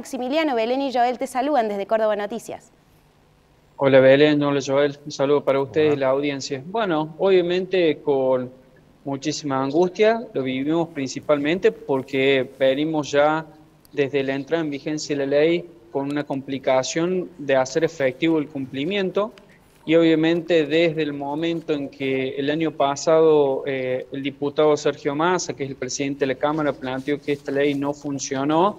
Maximiliano, Belén y Joel te saludan desde Córdoba Noticias. Hola Belén, hola Joel, un saludo para ustedes y Hola. la audiencia. Bueno, obviamente con muchísima angustia, lo vivimos principalmente porque venimos ya desde la entrada en vigencia de la ley con una complicación de hacer efectivo el cumplimiento y obviamente desde el momento en que el año pasado el diputado Sergio Massa, que es el presidente de la Cámara, planteó que esta ley no funcionó.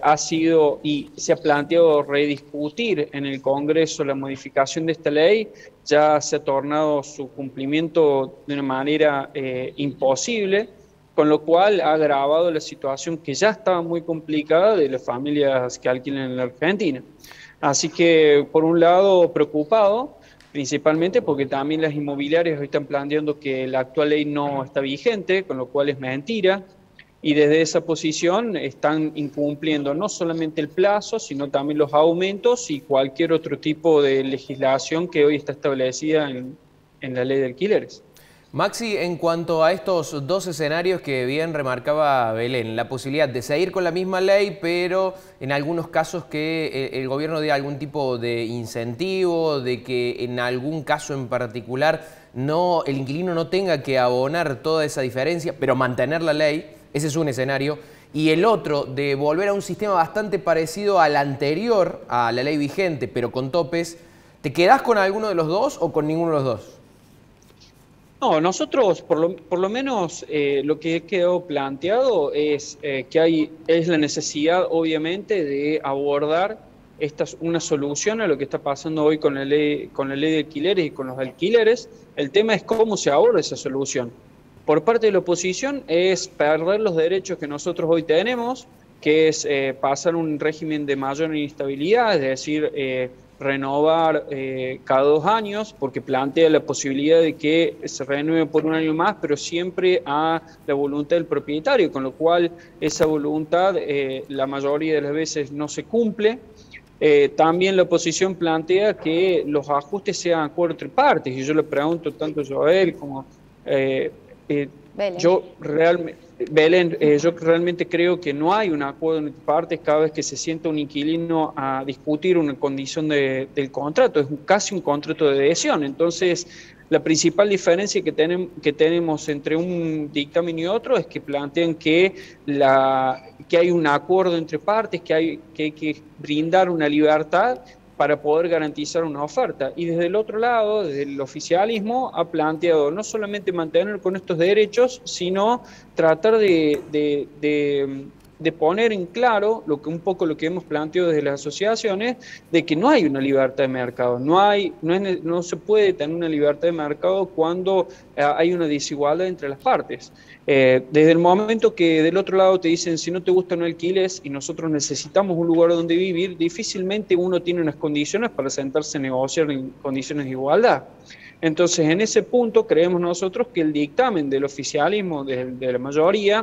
Ha sido y se ha planteado rediscutir en el Congreso la modificación de esta ley, ya se ha tornado su cumplimiento de una manera imposible, con lo cual ha agravado la situación que ya estaba muy complicada de las familias que alquilan en la Argentina. Así que, por un lado, preocupado, principalmente porque también las inmobiliarias hoy están planteando que la actual ley no está vigente, con lo cual es mentira. Y desde esa posición están incumpliendo no solamente el plazo, sino también los aumentos y cualquier otro tipo de legislación que hoy está establecida en la ley de alquileres. Maxi, en cuanto a estos dos escenarios que bien remarcaba Belén, la posibilidad de seguir con la misma ley, pero en algunos casos que el gobierno dé algún tipo de incentivo, de que en algún caso en particular el inquilino no tenga que abonar toda esa diferencia, pero mantener la ley, ese es un escenario. Y el otro, de volver a un sistema bastante parecido al anterior, a la ley vigente, pero con topes, ¿te quedás con alguno de los dos o con ninguno de los dos? No, nosotros por lo menos lo que quedó planteado es es la necesidad obviamente de abordar una solución a lo que está pasando hoy con la ley de alquileres y con los alquileres. El tema es cómo se aborda esa solución. Por parte de la oposición es perder los derechos que nosotros hoy tenemos, que es pasar un régimen de mayor inestabilidad, es decir, renovar cada 2 años, porque plantea la posibilidad de que se renueve por un año más, pero siempre a la voluntad del propietario, con lo cual esa voluntad la mayoría de las veces no se cumple. También la oposición plantea que los ajustes sean acuerdo entre partes, y yo le pregunto tanto a Joel como Belén. Yo realmente creo que no hay un acuerdo entre partes cada vez que se sienta un inquilino a discutir una condición del contrato, es casi un contrato de adhesión. Entonces, la principal diferencia que tenemos entre un dictamen y otro es que plantean que hay un acuerdo entre partes, que hay que brindar una libertad para poder garantizar una oferta. Y desde el otro lado, desde el oficialismo, ha planteado no solamente mantener con estos derechos, sino tratar de poner en claro un poco lo que hemos planteado desde las asociaciones, de que no hay una libertad de mercado, no se puede tener una libertad de mercado cuando hay una desigualdad entre las partes. Desde el momento que del otro lado te dicen si no te gusta no alquiles y nosotros necesitamos un lugar donde vivir, difícilmente uno tiene unas condiciones para sentarse a negociar en condiciones de igualdad. Entonces, en ese punto creemos nosotros que el dictamen del oficialismo, de la mayoría,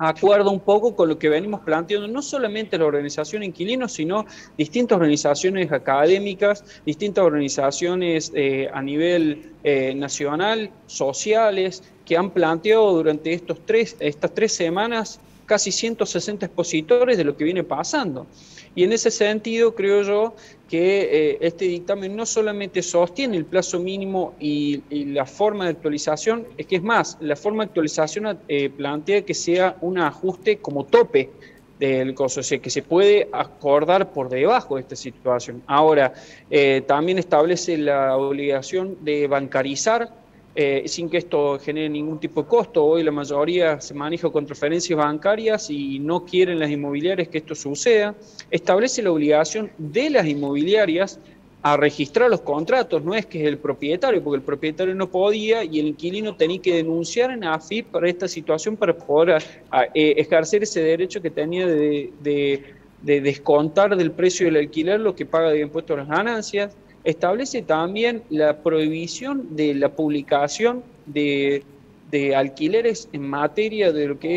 acuerda un poco con lo que venimos planteando, no solamente la organización Inquilinos, sino distintas organizaciones académicas, distintas organizaciones a nivel nacional, sociales, que han planteado durante estas 3 semanas casi 160 expositores de lo que viene pasando. Y en ese sentido creo yo que este dictamen no solamente sostiene el plazo mínimo y la forma de actualización, es que es más, la forma de actualización plantea que sea un ajuste como tope del costo, o sea, que se puede acordar por debajo de esta situación. Ahora, también establece la obligación de bancarizar sin que esto genere ningún tipo de costo. Hoy la mayoría se maneja con transferencias bancarias y no quieren las inmobiliarias que esto suceda. Establece la obligación de las inmobiliarias a registrar los contratos, no es que es el propietario, porque el propietario no podía y el inquilino tenía que denunciar en AFIP para esta situación para poder ejercer ese derecho que tenía de descontar del precio del alquiler lo que paga de impuestos a las ganancias. Establece también la prohibición de la publicación de alquileres en materia de lo que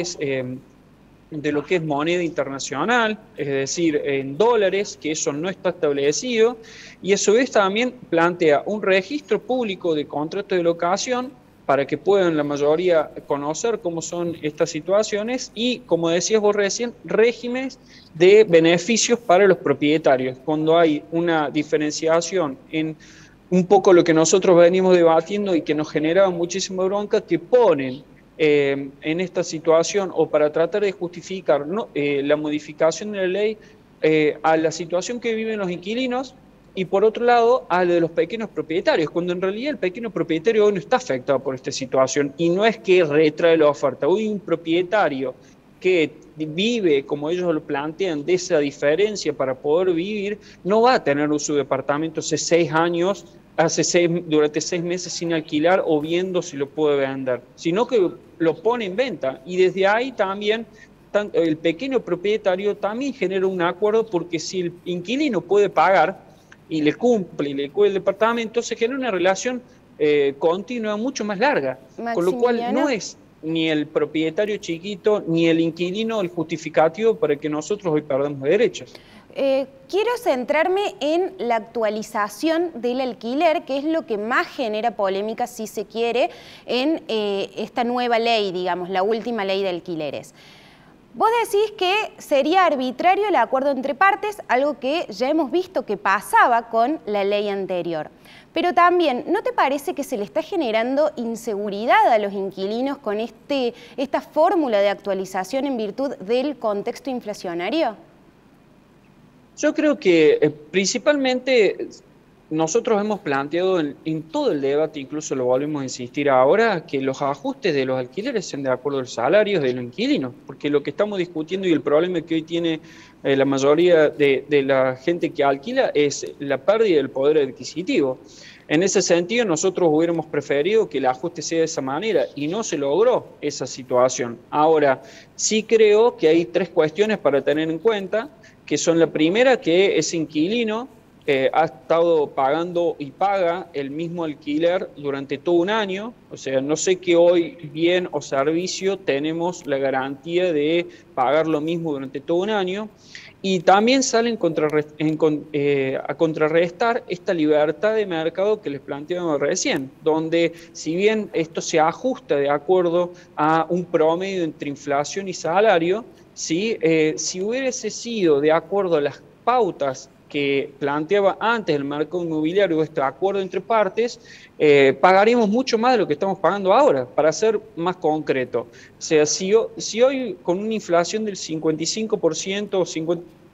es moneda internacional, es decir, en dólares, que eso no está establecido, y a su vez también plantea un registro público de contratos de locación para que puedan la mayoría conocer cómo son estas situaciones y, como decías vos recién, regímenes de beneficios para los propietarios, cuando hay una diferenciación en un poco lo que nosotros venimos debatiendo y que nos generaba muchísima bronca, que ponen en esta situación o para tratar de justificar la modificación de la ley a la situación que viven los inquilinos y por otro lado a la de los pequeños propietarios, cuando en realidad el pequeño propietario hoy no está afectado por esta situación y no es que retrae la oferta. Hoy un propietario que vive, como ellos lo plantean, de esa diferencia para poder vivir, no va a tener su departamento hace 6 años, durante 6 meses sin alquilar o viendo si lo puede vender, sino que lo pone en venta. Y desde ahí también el pequeño propietario también genera un acuerdo, porque si el inquilino puede pagar y le cumple y le cuida el departamento, se genera una relación continua mucho más larga, con lo cual no es ni el propietario chiquito ni el inquilino el justificativo para que nosotros hoy perdamos derechos. Quiero centrarme en la actualización del alquiler, que es lo que más genera polémica, si se quiere, en esta nueva ley, digamos, la última ley de alquileres. Vos decís que sería arbitrario el acuerdo entre partes, algo que ya hemos visto que pasaba con la ley anterior. Pero también, ¿no te parece que se le está generando inseguridad a los inquilinos con esta fórmula de actualización en virtud del contexto inflacionario? Yo creo que principalmente nosotros hemos planteado en todo el debate, incluso lo volvemos a insistir ahora, que los ajustes de los alquileres sean de acuerdo a los salarios de los inquilinos, porque lo que estamos discutiendo y el problema que hoy tiene la mayoría de la gente que alquila es la pérdida del poder adquisitivo. En ese sentido, nosotros hubiéramos preferido que el ajuste sea de esa manera y no se logró esa situación. Ahora, sí creo que hay 3 cuestiones para tener en cuenta, que son la primera, que ese inquilino ha estado pagando y paga el mismo alquiler durante todo un año, o sea, no sé que hoy bien o servicio tenemos la garantía de pagar lo mismo durante todo un año, y también salen a contrarrestar esta libertad de mercado que les planteamos recién, donde si bien esto se ajusta de acuerdo a un promedio entre inflación y salario, ¿sí? Si hubiese sido de acuerdo a las pautas que planteaba antes el mercado inmobiliario, este acuerdo entre partes, pagaríamos mucho más de lo que estamos pagando ahora, para ser más concreto. O sea, si hoy con una inflación del 55% o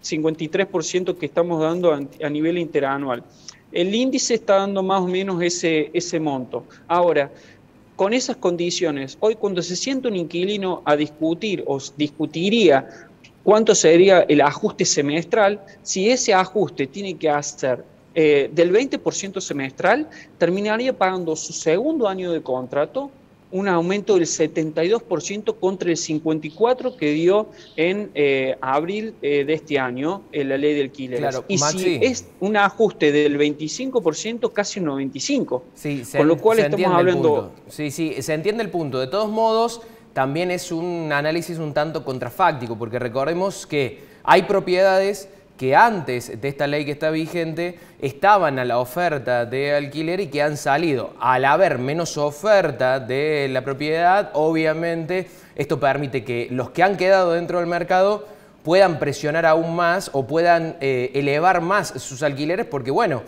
53% que estamos dando a nivel interanual, el índice está dando más o menos ese monto. Ahora, con esas condiciones, hoy cuando se sienta un inquilino a discutir o discutiría cuánto sería el ajuste semestral, si ese ajuste tiene que hacer del 20% semestral, terminaría pagando su segundo año de contrato un aumento del 72% contra el 54% que dio en abril de este año en la ley de alquileres. Claro, y Maxi, si es un ajuste del 25%, casi un 95%. Sí, con lo cual estamos hablando... Sí, se entiende el punto. De todos modos, también es un análisis un tanto contrafáctico, porque recordemos que hay propiedades que antes de esta ley que está vigente estaban a la oferta de alquiler y que han salido. Al haber menos oferta de la propiedad, obviamente esto permite que los que han quedado dentro del mercado puedan presionar aún más o puedan elevar más sus alquileres, porque bueno,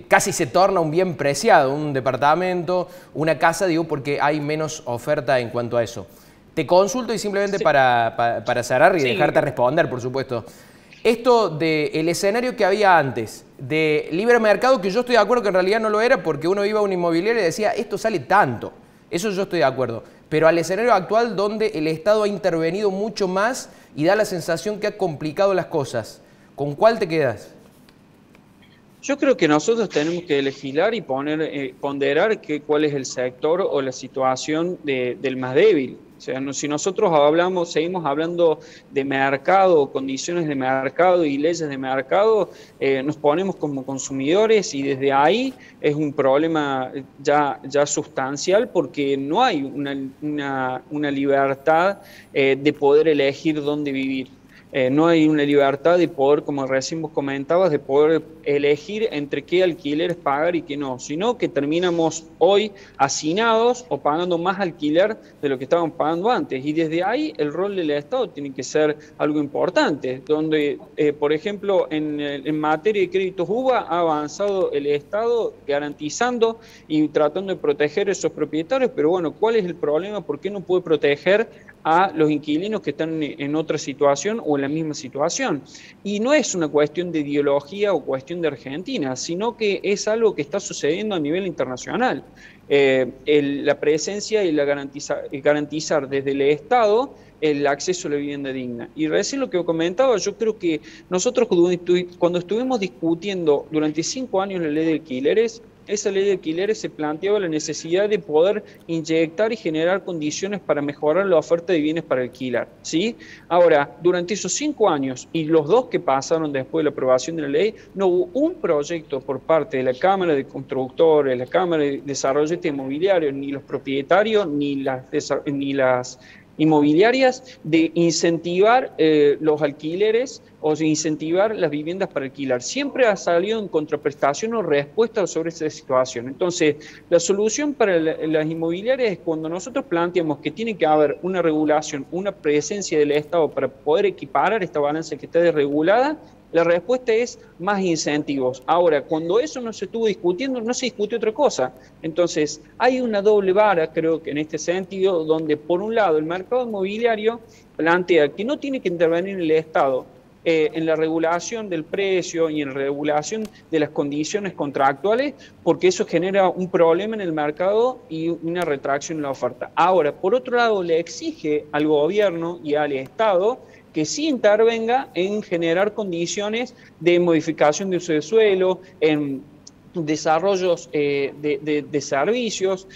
casi se torna un bien preciado, un departamento, una casa, digo, porque hay menos oferta en cuanto a eso. Te consulto y simplemente sí, para cerrar y sí, dejarte responder, por supuesto. Esto del escenario que había antes, de libre mercado, que yo estoy de acuerdo que en realidad no lo era, porque uno iba a una inmobiliaria y decía, esto sale tanto. Eso yo estoy de acuerdo. Pero al escenario actual, donde el Estado ha intervenido mucho más y da la sensación que ha complicado las cosas, ¿con cuál te quedas? Yo creo que nosotros tenemos que legislar y ponderar cuál es el sector o la situación del más débil. O sea, si nosotros seguimos hablando de mercado, condiciones de mercado y leyes de mercado, nos ponemos como consumidores y desde ahí es un problema ya sustancial, porque no hay una libertad de poder elegir dónde vivir. No hay una libertad de poder, como recién vos comentabas, de poder elegir entre qué alquileres pagar y qué no, sino que terminamos hoy hacinados o pagando más alquiler de lo que estaban pagando antes. Y desde ahí el rol del Estado tiene que ser algo importante, donde, por ejemplo, en materia de créditos UBA ha avanzado el Estado garantizando y tratando de proteger a esos propietarios, pero bueno, ¿cuál es el problema? ¿Por qué no puede proteger a los inquilinos que están en otra situación o en la misma situación? Y no es una cuestión de ideología o cuestión de Argentina, sino que es algo que está sucediendo a nivel internacional. La presencia y garantizar desde el Estado el acceso a la vivienda digna. Y recién lo que comentaba, yo creo que nosotros cuando estuvimos discutiendo durante 5 años la ley de alquileres, esa ley de alquileres se planteaba la necesidad de poder inyectar y generar condiciones para mejorar la oferta de bienes para alquilar, ¿sí? Ahora, durante esos 5 años y los 2 que pasaron después de la aprobación de la ley, no hubo un proyecto por parte de la Cámara de Constructores, la Cámara de Desarrollistas Inmobiliarios, ni los propietarios, ni las inmobiliarias, de incentivar los alquileres o de incentivar las viviendas para alquilar. Siempre ha salido en contraprestación o respuesta sobre esa situación. Entonces, la solución para las inmobiliarias es cuando nosotros planteamos que tiene que haber una regulación, una presencia del Estado para poder equiparar esta balanza que está desregulada. La respuesta es más incentivos. Ahora, cuando eso no se estuvo discutiendo, no se discutió otra cosa. Entonces, hay una doble vara, creo que en este sentido, donde por un lado el mercado inmobiliario plantea que no tiene que intervenir el Estado en la regulación del precio y en la regulación de las condiciones contractuales, porque eso genera un problema en el mercado y una retracción en la oferta. Ahora, por otro lado, le exige al gobierno y al Estado que sí intervenga en generar condiciones de modificación de uso de suelo, en desarrollos de servicios,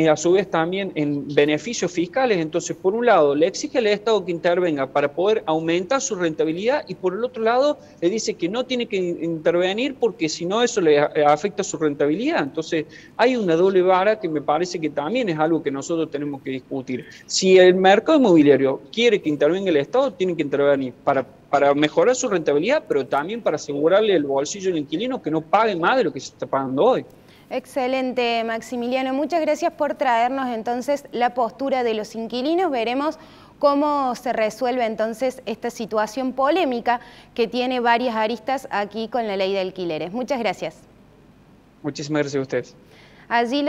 a su vez también en beneficios fiscales. Entonces, por un lado, le exige al Estado que intervenga para poder aumentar su rentabilidad y por el otro lado, le dice que no tiene que intervenir porque si no eso le afecta su rentabilidad. Entonces, hay una doble vara que me parece que también es algo que nosotros tenemos que discutir. Si el mercado inmobiliario quiere que intervenga el Estado, tiene que intervenir para mejorar su rentabilidad, pero también para asegurarle el bolsillo al inquilino que no pague más de lo que se está pagando hoy. Excelente, Maximiliano. Muchas gracias por traernos entonces la postura de los inquilinos. Veremos cómo se resuelve entonces esta situación polémica que tiene varias aristas aquí con la ley de alquileres. Muchas gracias. Muchísimas gracias a ustedes. Allí